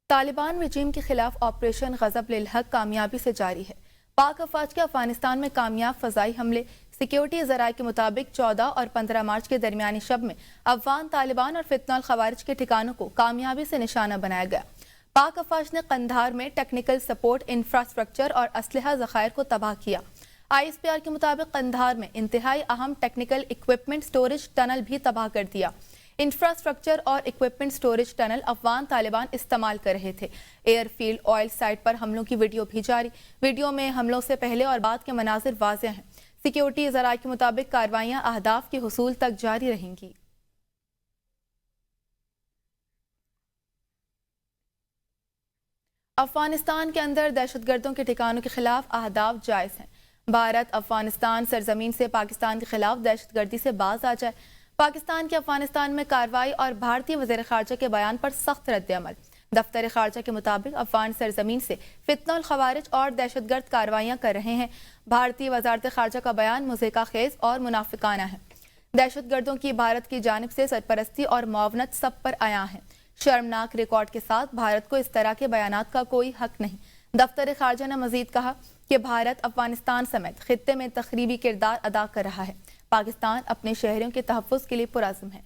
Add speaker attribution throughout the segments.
Speaker 1: طالبان رجیم کے خلاف آپریشن غضب للحق کامیابی سے جاری ہے۔ پاک افواج کے افغانستان میں کامیاب فضائی حملے۔ سیکیورٹی ذرائع کے مطابق 14 اور 15 مارچ کے درمیانی شب میں افغان طالبان اور فتنہ الخوارج کے ٹھکانوں کو کامیابی سے نشانہ بنایا گیا۔ پاک افواج نے قندھار میں ٹیکنیکل سپورٹ انفراسٹرکچر اور اسلحہ ذخائر کو تباہ کیا۔ ISPR کے مطابق قندھار میں انتہائی اہم ٹیکنیکل اکوپمنٹ سٹوریج ٹنل بھی تباہ کر دیا۔ انفراسٹرکچر اور equipment storage tunnel Afghan Taliban استعمال کر رہے تھے۔ ایئر فیلڈ آئل سائٹ پر حملوں کی ویڈیو بھی جاری۔ ویڈیو میں حملوں سے پہلے اور بعد کے مناظر واضح ہیں۔ سیکیورٹی ذرائع کے مطابق کارروائیاں اہداف کے حصول تک جاری رہیں گی۔ افغانستان کے اندر دہشت گردوں کے ٹھکانوں کے خلاف اہداف جائز ہیں۔ بھارت افغانستان سرزمین سے پاکستان کے خلاف دہشت گردی سے باز آ جائے۔ پاکستان کے افغانستان میں کارروائی اور بھارتی وزیر خارجہ کے بیان پر سخت رد عمل۔ دفتر خارجہ کے مطابق افغان سرزمین سے فتنہ الخوارج اور دہشت گرد کارروائیاں کر رہے ہیں۔ بھارتی وزارت خارجہ کا بیان مضحکہ خیز اور منافقانہ ہے۔ دہشت گردوں کی بھارت کی جانب سے سرپرستی اور معاونت سب پر عیاں ہے۔ شرمناک ریکارڈ کے ساتھ بھارت کو اس طرح کے بیانات کا کوئی حق نہیں۔ دفتر خارجہ نے مزید کہا کہ بھارت افغانستان سمیت خطے میں تخریبی کردار ادا کر رہا ہے۔ پاکستان اپنے شہریوں کے تحفظ کے لیے پرعزم ہے۔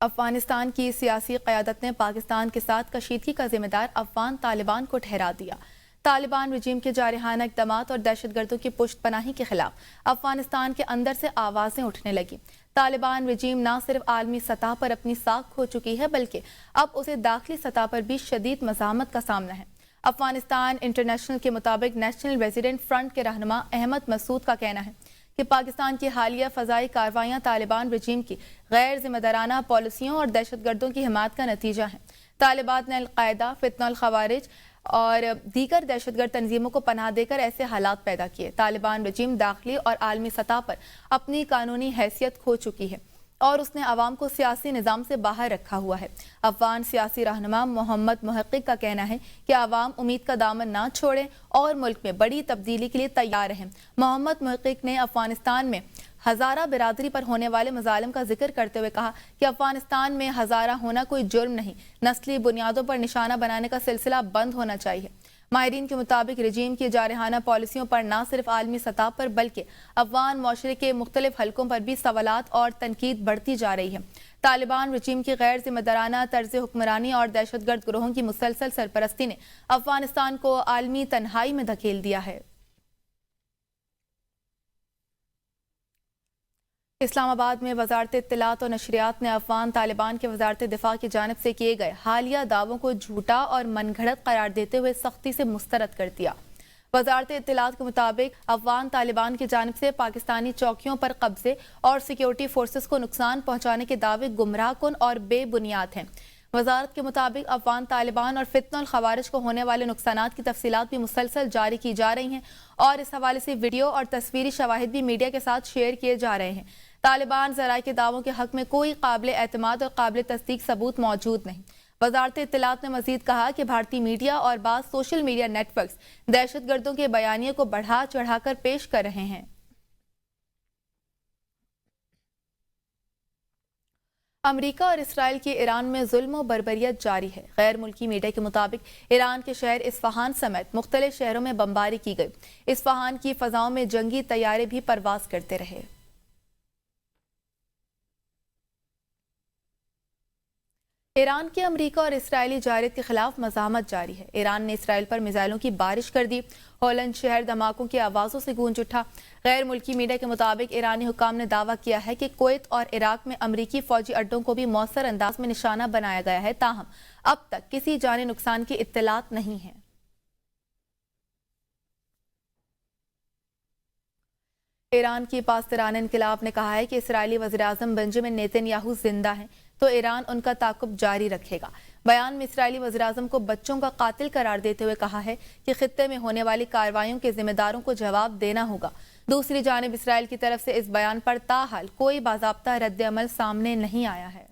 Speaker 1: افغانستان کی سیاسی قیادت نے پاکستان کے ساتھ کشیدگی کا ذمہ دار افغان طالبان کو ٹھہرا دیا۔ طالبان رجیم کے جارحانہ اقدامات اور دہشت گردوں کی پشت پناہی کے خلاف افغانستان کے اندر سے آوازیں اٹھنے لگیں۔ طالبان رجیم نہ صرف عالمی سطح پر اپنی ساکھ کھو چکی ہے بلکہ اب اسے داخلی سطح پر بھی شدید مزاحمت کا سامنا ہے۔ افغانستان انٹرنیشنل کے مطابق نیشنل ریزیڈنٹ فرنٹ کے رہنما احمد مسعود کا کہنا ہے کہ پاکستان کی حالیہ فضائی کارروائیاں طالبان رجیم کی غیر ذمہ دارانہ پالیسیوں اور دہشت گردوں کی حمایت کا نتیجہ ہیں۔ طالبان نے القاعدہ، فتنہ الخوارج اور دیگر دہشت گرد تنظیموں کو پناہ دے کر ایسے حالات پیدا کیے۔ طالبان رجیم داخلی اور عالمی سطح پر اپنی قانونی حیثیت کھو چکی ہے اور اس نے عوام کو سیاسی نظام سے باہر رکھا ہوا ہے۔ افغان سیاسی رہنما محمد محقق کا کہنا ہے کہ عوام امید کا دامن نہ چھوڑیں اور ملک میں بڑی تبدیلی کے لیے تیار رہیں۔ محمد محقق نے افغانستان میں ہزارہ برادری پر ہونے والے مظالم کا ذکر کرتے ہوئے کہا کہ افغانستان میں ہزارہ ہونا کوئی جرم نہیں، نسلی بنیادوں پر نشانہ بنانے کا سلسلہ بند ہونا چاہیے۔ ماہرین کے مطابق رجیم کی جارحانہ پالیسیوں پر نہ صرف عالمی سطح پر بلکہ افغان معاشرے کے مختلف حلقوں پر بھی سوالات اور تنقید بڑھتی جا رہی ہے۔ طالبان رجیم کی غیر ذمہ دارانہ طرز حکمرانی اور دہشت گرد گروہوں کی مسلسل سرپرستی نے افغانستان کو عالمی تنہائی میں دھکیل دیا ہے۔ اسلام آباد میں وزارت اطلاعات و نشریات نے افغان طالبان کے وزارت دفاع کی جانب سے کیے گئے حالیہ دعووں کو جھوٹا اور من گھڑت قرار دیتے ہوئے سختی سے مسترد کر دیا۔ وزارت اطلاعات کے مطابق افغان طالبان کی جانب سے پاکستانی چوکیوں پر قبضے اور سیکیورٹی فورسز کو نقصان پہنچانے کے دعوے گمراہ کن اور بے بنیاد ہیں۔ وزارت کے مطابق افغان طالبان اور فتنہ الخوارج کو ہونے والے نقصانات کی تفصیلات بھی مسلسل جاری کی جا رہی ہیں اور اس حوالے سے ویڈیو اور تصویری شواہد بھی میڈیا کے ساتھ شیئر کیے جا رہے ہیں۔ طالبان ذرائع کے دعووں کے حق میں کوئی قابل اعتماد اور قابل تصدیق ثبوت موجود نہیں۔ وزارت اطلاعات نے مزید کہا کہ بھارتی میڈیا اور بعض سوشل میڈیا نیٹ ورکس دہشت گردوں کے بیانیے کو بڑھا چڑھا کر پیش کر رہے ہیں۔ امریکہ اور اسرائیل کی ایران میں ظلم و بربریت جاری ہے۔ غیر ملکی میڈیا کے مطابق ایران کے شہر اصفہان سمیت مختلف شہروں میں بمباری کی گئی۔ اصفہان کی فضاؤں میں جنگی طیارے بھی پرواز کرتے رہے۔ ایران کی امریکہ اور اسرائیلی جارحیت کے خلاف مزاحمت جاری ہے۔ ایران نے اسرائیل پر میزائلوں کی بارش کر دی۔ ہولند شہر دھماکوں کی آوازوں سے گونج اٹھا۔ غیر ملکی میڈیا کے مطابق ایرانی حکام نے دعویٰ کیا ہے کہ کویت اور عراق میں امریکی فوجی اڈوں کو بھی مؤثر انداز میں نشانہ بنایا گیا ہے، تاہم اب تک کسی جانی نقصان کی اطلاعات نہیں ہیں۔ ایران کی پاسداران انقلاب نے کہا ہے کہ اسرائیلی وزیراعظم بنجمن نیتن یاہو زندہ ہیں تو ایران ان کا تعاقب جاری رکھے گا۔ بیان میں اسرائیلی وزیراعظم کو بچوں کا قاتل قرار دیتے ہوئے کہا ہے کہ خطے میں ہونے والی کارروائیوں کے ذمہ داروں کو جواب دینا ہوگا۔ دوسری جانب اسرائیل کی طرف سے اس بیان پر تاحال کوئی باضابطہ رد عمل سامنے نہیں آیا ہے۔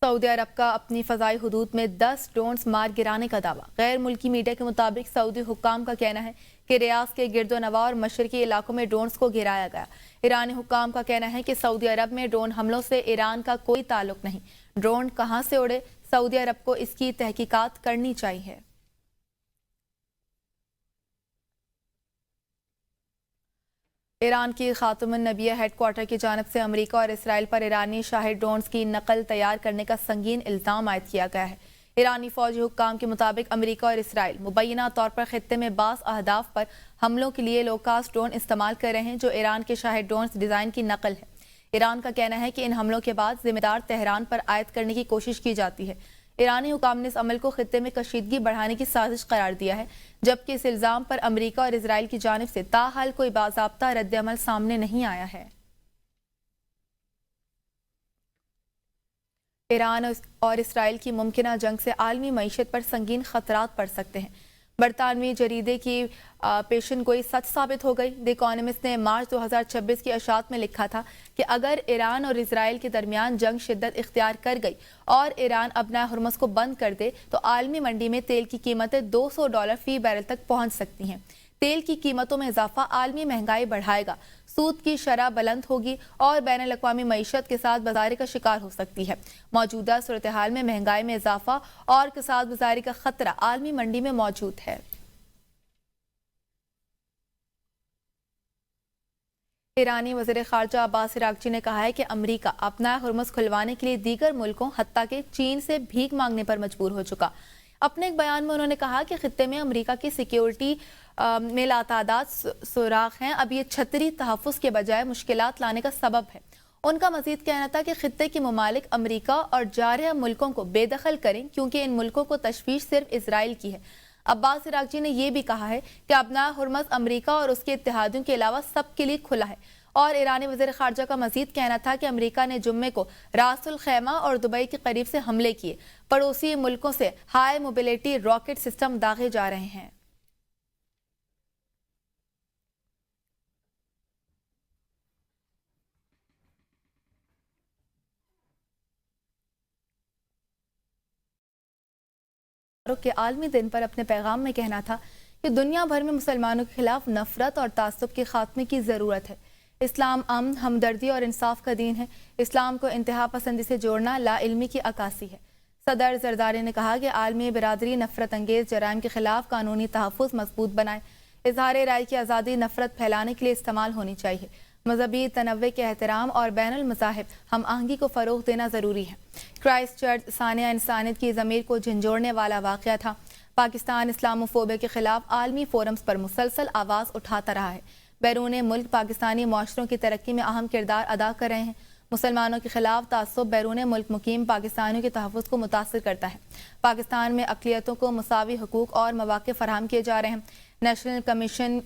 Speaker 1: سعودی عرب کا اپنی فضائی حدود میں 10 ڈرونز مار گرانے کا دعویٰ۔ غیر ملکی میڈیا کے مطابق سعودی حکام کا کہنا ہے کہ ریاض کے گرد و نواح اور مشرقی علاقوں میں ڈرونز کو گرایا گیا۔ ایرانی حکام کا کہنا ہے کہ سعودی عرب میں ڈرون حملوں سے ایران کا کوئی تعلق نہیں۔ ڈرون کہاں سے اڑے، سعودی عرب کو اس کی تحقیقات کرنی چاہیے۔ ایران کی خاتم النبیہ ہیڈ کوارٹر کی جانب سے امریکہ اور اسرائیل پر ایرانی شاہد ڈرونز کی نقل تیار کرنے کا سنگین الزام عائد کیا گیا ہے۔ ایرانی فوجی حکام کے مطابق امریکہ اور اسرائیل مبینہ طور پر خطے میں بعض اہداف پر حملوں کے لیے لوکاسٹ ڈرون استعمال کر رہے ہیں جو ایران کے شاہد ڈرونز ڈیزائن کی نقل ہے۔ ایران کا کہنا ہے کہ ان حملوں کے بعد ذمہ دار تہران پر عائد کرنے کی کوشش کی جاتی ہے۔ ایرانی حکام نے اس عمل کو خطے میں کشیدگی بڑھانے کی سازش قرار دیا ہے، جبکہ اس الزام پر امریکہ اور اسرائیل کی جانب سے تاحال کوئی باضابطہ رد عمل سامنے نہیں آیا ہے۔ ایران اور اسرائیل کی ممکنہ جنگ سے عالمی معیشت پر سنگین خطرات پڑ سکتے ہیں۔ برطانوی جریدے کی پیشن گوئی سچ ثابت ہو گئی۔ دی اکانومسٹ نے مارچ 2026 کی اشاعت میں لکھا تھا کہ اگر ایران اور اسرائیل کے درمیان جنگ شدت اختیار کر گئی اور ایران ابنائے ہرمز کو بند کر دے تو عالمی منڈی میں تیل کی قیمتیں $200 فی بیرل تک پہنچ سکتی ہیں۔ تیل کی قیمتوں میں اضافہ عالمی مہنگائی بڑھائے گا، سود کی شرح بلند ہوگی اور بین الاقوامی معیشت کے ساتھ بازاری کا شکار ہو سکتی ہے۔ موجودہ صورتحال میں مہنگائی میں اضافہ اور کساد بازاری کا خطرہ عالمی منڈی میں موجود ہے۔ ایرانی وزیر خارجہ عباس عراقچی نے کہا ہے کہ امریکہ اپنا ہرمز کھلوانے کے لیے دیگر ملکوں حتیٰ کہ چین سے بھیک مانگنے پر مجبور ہو چکا۔ اپنے ایک بیان میں انہوں نے کہا کہ خطے میں امریکہ کی سیکیورٹی میں لاتعداد سوراخ ہیں، اب یہ چھتری تحفظ کے بجائے مشکلات لانے کا سبب ہے۔ ان کا مزید کہنا تھا کہ خطے کے ممالک امریکہ اور جارحہ ملکوں کو بے دخل کریں کیونکہ ان ملکوں کو تشویش صرف اسرائیل کی ہے۔ عباس عراقچی نے یہ بھی کہا ہے کہ ابنائے ہرمز امریکہ اور اس کے اتحادیوں کے علاوہ سب کے لیے کھلا ہے، اور ایرانی وزیر خارجہ کا مزید کہنا تھا کہ امریکہ نے جمعے کو راس الخیمہ اور دبئی کے قریب سے حملے کیے۔ پڑوسی ملکوں سے ہائی موبیلٹی راکٹ سسٹم داغے جا رہے ہیں۔ کے عالمی دن پر اپنے پیغام میں کہنا تھا کہ دنیا بھر میں مسلمانوں کے خلاف نفرت اور تعصب کے خاتمے کی ضرورت ہے۔ اسلام امن، ہمدردی اور انصاف کا دین ہے۔ اسلام کو انتہا پسندی سے جوڑنا لا علمی کی عکاسی ہے۔ صدر زرداری نے کہا کہ عالمی برادری نفرت انگیز جرائم کے خلاف قانونی تحفظ مضبوط بنائے۔ اظہار رائے کی آزادی نفرت پھیلانے کے لیے استعمال ہونی چاہیے۔ مذہبی تنوع کے احترام اور بین المذاہب ہم آہنگی کو فروغ دینا ضروری ہے۔ کرائسٹ چرچ سانحہ انسانیت کی ضمیر کو جھنجھوڑنے والا واقعہ تھا۔ پاکستان اسلاموفوبیا کے خلاف عالمی فورمز پر مسلسل آواز اٹھاتا رہا ہے۔ بیرون ملک پاکستانی معاشروں کی ترقی میں اہم کردار ادا کر رہے ہیں۔ مسلمانوں کے خلاف تعصب بیرون ملک مقیم پاکستانیوں کے تحفظ کو متاثر کرتا ہے۔ پاکستان میں اقلیتوں کو مساوی حقوق اور مواقع فراہم کیے جا رہے ہیں۔ نیشنل کمیشن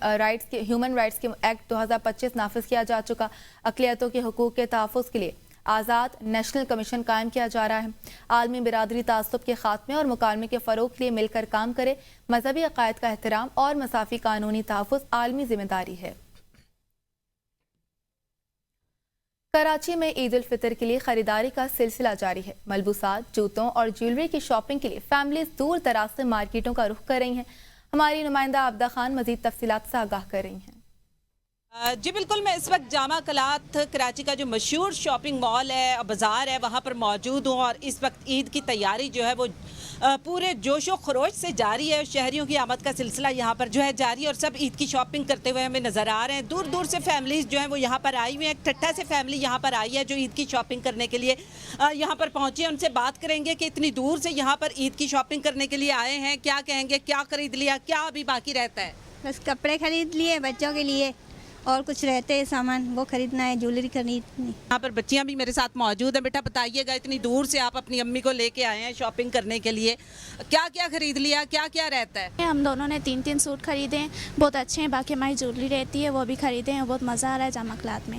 Speaker 1: ہیومن رائٹس کے ایکٹ 2025 نافذ کیا جا چکا۔ اقلیتوں کے حقوق کے تحفظ کے لیے آزاد نیشنل کمیشن قائم کیا جا رہا ہے۔ عالمی برادری تعصب کے خاتمے اور مکالمے کے فروغ کے لیے مل کر کام کرے۔ مذہبی عقائد کا احترام اور مساوی قانونی تحفظ عالمی ذمہ داری ہے۔ کراچی میں عید الفطر کے لیے خریداری کا سلسلہ جاری ہے۔ ملبوسات، جوتوں اور جیولری کی شاپنگ کے لیے فیملیز دور دراز سے مارکیٹوں کا رخ کر رہی ہیں۔ ہماری نمائندہ عابدہ خان مزید تفصیلات سے آگاہ کر رہی ہیں۔
Speaker 2: جی بالکل، میں اس وقت جامع کلاتھ کراچی کا جو مشہور شاپنگ مال ہے، بازار ہے، وہاں پر موجود ہوں، اور اس وقت عید کی تیاری جو ہے وہ پورے جوش و خروش سے جاری ہے۔ شہریوں کی آمد کا سلسلہ یہاں پر جو ہے جاری ہے، اور سب عید کی شاپنگ کرتے ہوئے ہمیں نظر آ رہے ہیں۔ دور دور سے فیملیز جو ہیں وہ یہاں پر آئی ہوئی ہیں۔ ٹھٹھا سے فیملی یہاں پر آئی ہے جو عید کی شاپنگ کرنے کے لیے یہاں پر پہنچی ہے۔ ان سے بات کریں گے کہ اتنی دور سے یہاں پر عید کی شاپنگ کرنے کے لیے آئے ہیں، کیا کہیں گے، کیا خرید لیا، کیا ابھی باقی رہتا ہے؟
Speaker 3: بس کپڑے خرید لیے بچوں کے لیے، اور کچھ رہتے ہیں سامان وہ خریدنا ہے، جیولری خریدنی۔
Speaker 2: یہاں پر بچیاں بھی میرے ساتھ موجود ہیں۔ بیٹا بتائیے گا، اتنی دور سے آپ اپنی امی کو لے کے آئے ہیں شاپنگ کرنے کے لیے، کیا کیا خرید لیا، کیا کیا رہتا ہے؟
Speaker 4: ہم دونوں نے 3 سوٹ خریدے ہیں، بہت اچھے ہیں۔ باقی ہماری جیولری رہتی ہے وہ بھی خریدے ہیں، بہت مزہ آ رہا ہے جامع کلاتھ میں۔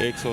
Speaker 5: 100,